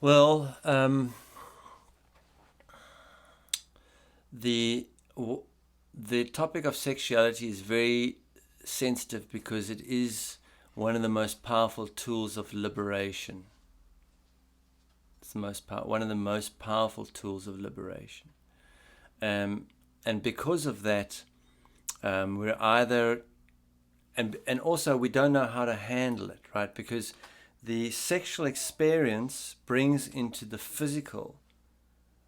Well, the the topic of sexuality is very sensitive because it is one of the most powerful tools of liberation. It's the one of the most powerful tools of liberation, and because of that, we're either and also we don't know how to handle it, right? Because the sexual experience brings into the physical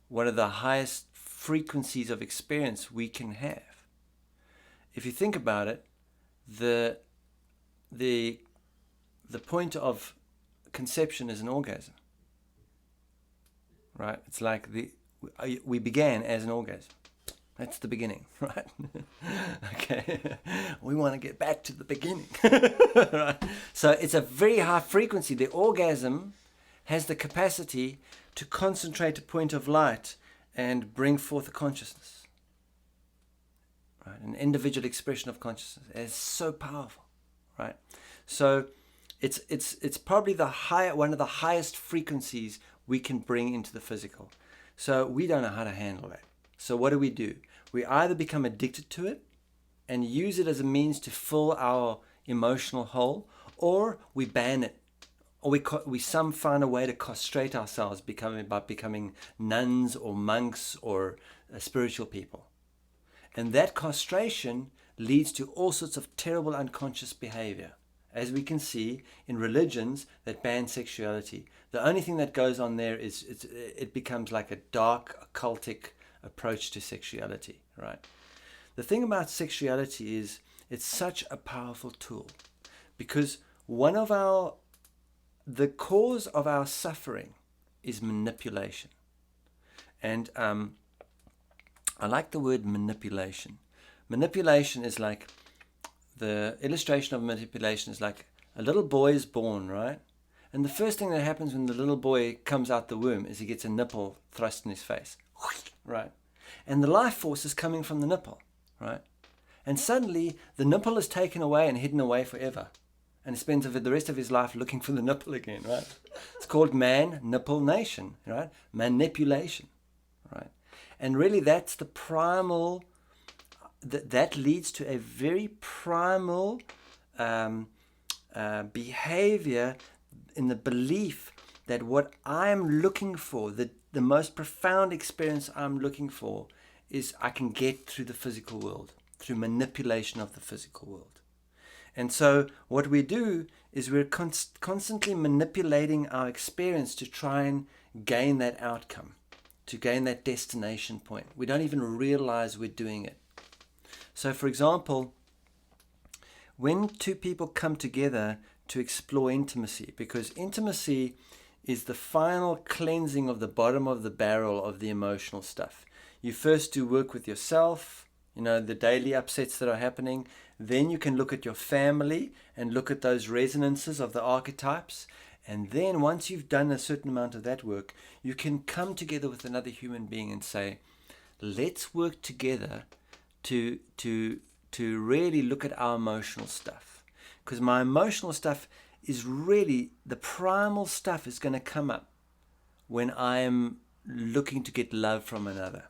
one of the highest frequencies of experience we can have. If you think about it, the the the point of conception is an orgasm, right? It's like we began as an orgasm. That's the beginning, right? Okay. We want to get back to the beginning. Right? So it's a very high frequency. The orgasm has the capacity to concentrate a point of light and bring forth a consciousness. Right? An individual expression of consciousness. It's so powerful, right? So it's probably one of the highest frequencies we can bring into the physical. So we don't know how to handle that. So what do? We either become addicted to it and use it as a means to fill our emotional hole, or we ban it, or we some find a way to castrate ourselves by becoming nuns or monks or spiritual people. And that castration leads to all sorts of terrible unconscious behavior, as we can see in religions that ban sexuality. The only thing that goes on there is it becomes like a dark occultic approach to sexuality, right? The thing about sexuality is it's such a powerful tool, because the cause of our suffering is manipulation. And I like the word manipulation. Manipulation is like, the illustration of manipulation is like a little boy is born, right? And the first thing that happens when the little boy comes out the womb is he gets a nipple thrust in his face, right? And the life force is coming from the nipple, right? And suddenly the nipple is taken away and hidden away forever. And he spends the rest of his life looking for the nipple again, right? It's called man-nipple-nation, right? Manipulation, right? And really that's the primal, that leads to a very primal behavior in the belief that what I'm looking for, the most profound experience I'm looking for, is I can get through the physical world, through manipulation of the physical world. And so what we do is we're constantly manipulating our experience to try and gain that outcome, to gain that destination point. We don't even realize we're doing it. So for example, when two people come together to explore intimacy, because intimacy is the final cleansing of the bottom of the barrel of the emotional stuff. You first do work with yourself, the daily upsets that are happening. Then you can look at your family and look at those resonances of the archetypes. And then once you've done a certain amount of that work, you can come together with another human being and say, let's work together to really look at our emotional stuff. Because my emotional stuff is really, the primal stuff is going to come up when I am looking to get love from another.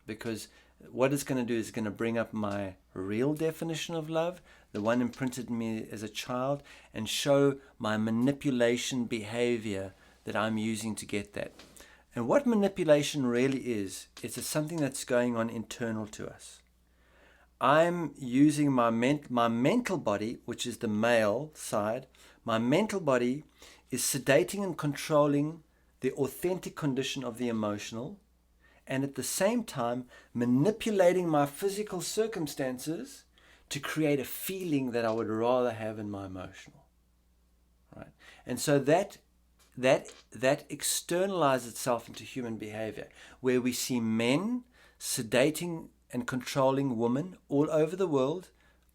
Because what it's going to do is going to bring up my real definition of love, the one imprinted in me as a child, and show my manipulation behavior that I'm using to get that. And what manipulation really is, it's something that's going on internal to us. I'm using my mental body, which is the male side. My mental body is sedating and controlling the authentic condition of the emotional, and at the same time manipulating my physical circumstances to create a feeling that I would rather have in my emotional, right? And so that externalizes itself into human behavior, where we see men sedating and controlling women all over the world,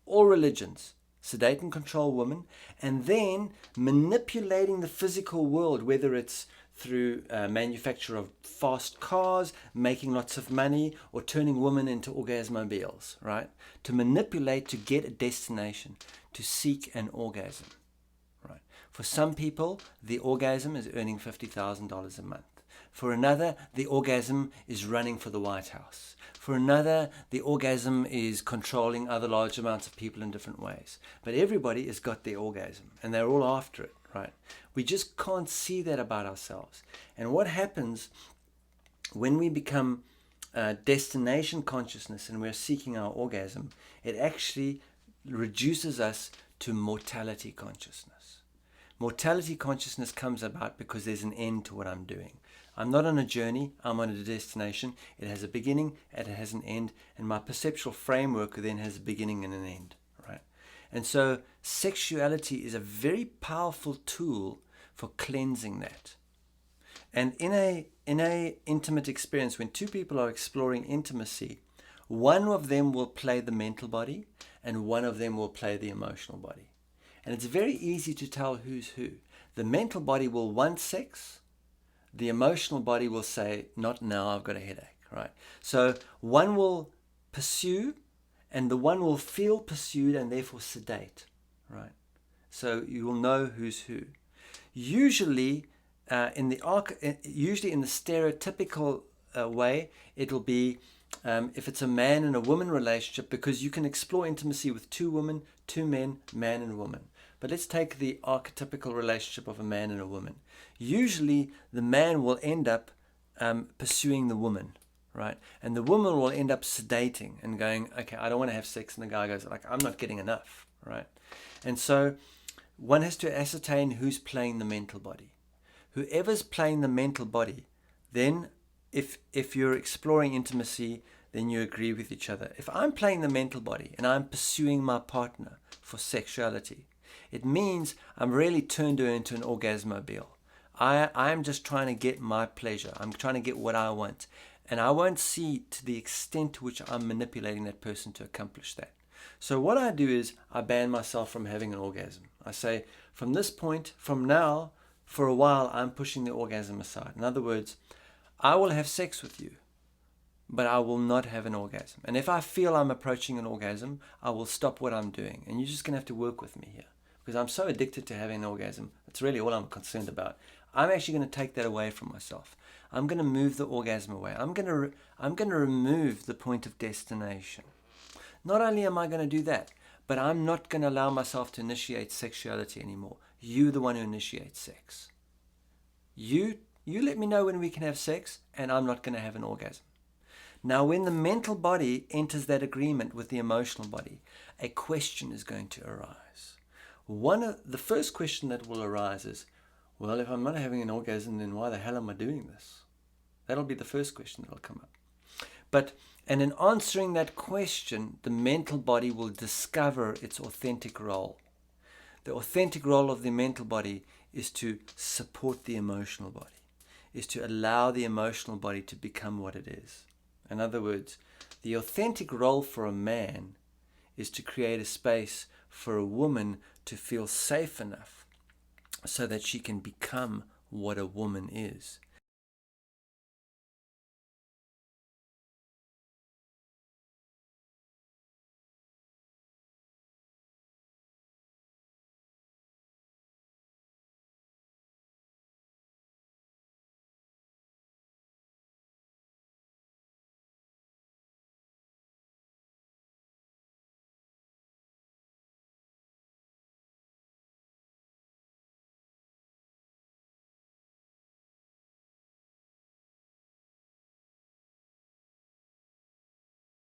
all religions, sedate and control women, and then manipulating the physical world, whether it's through manufacture of fast cars, making lots of money, or turning women into orgasmobiles, right? To manipulate to get a destination, to seek an orgasm, right? For some people, the orgasm is earning $50,000 a month. For another, the orgasm is running for the White House. For another, the orgasm is controlling other large amounts of people in different ways. But everybody has got their orgasm, and they're all after it, right? We just can't see that about ourselves. And what happens when we become destination consciousness and we're seeking our orgasm, it actually reduces us to mortality consciousness. Mortality consciousness comes about because there's an end to what I'm doing. I'm not on a journey, I'm on a destination. It has a beginning and it has an end, and my perceptual framework then has a beginning and an end, right? And so sexuality is a very powerful tool for cleansing that. And in a intimate experience, when two people are exploring intimacy, one of them will play the mental body and one of them will play the emotional body. And it's very easy to tell who's who. The mental body will want sex. The emotional body will say, not now, I've got a headache, right? So one will pursue and the one will feel pursued and therefore sedate, right? So you will know who's who. Usually in the stereotypical way, it'll be if it's a man and a woman relationship, because you can explore intimacy with two women, two men, man and woman. But let's take the archetypical relationship of a man and a woman. Usually the man will end up pursuing the woman, right? And the woman will end up sedating and going, okay, I don't want to have sex. And the guy goes, like, I'm not getting enough, right? And so one has to ascertain who's playing the mental body. Whoever's playing the mental body, then if you're exploring intimacy, then you agree with each other. If I'm playing the mental body and I'm pursuing my partner for sexuality, it means I'm really turned her into an orgasmobile. I'm just trying to get my pleasure. I'm trying to get what I want. And I won't see to the extent to which I'm manipulating that person to accomplish that. So what I do is I ban myself from having an orgasm. I say, from this point, from now, for a while, I'm pushing the orgasm aside. In other words, I will have sex with you, but I will not have an orgasm. And if I feel I'm approaching an orgasm, I will stop what I'm doing. And you're just going to have to work with me here, because I'm so addicted to having an orgasm. That's really all I'm concerned about. I'm actually going to take that away from myself. I'm going to move the orgasm away. I'm going to remove the point of destination. Not only am I going to do that, but I'm not going to allow myself to initiate sexuality anymore. You're the one who initiates sex. You let me know when we can have sex, and I'm not going to have an orgasm. Now, when the mental body enters that agreement with the emotional body, a question is going to arise. The first question that will arise is, well, if I'm not having an orgasm, then why the hell am I doing this? That'll be the first question that'll come up. And in answering that question, the mental body will discover its authentic role. The authentic role of the mental body is to support the emotional body, is to allow the emotional body to become what it is. In other words, the authentic role for a man is to create a space for a woman to feel safe enough so that she can become what a woman is.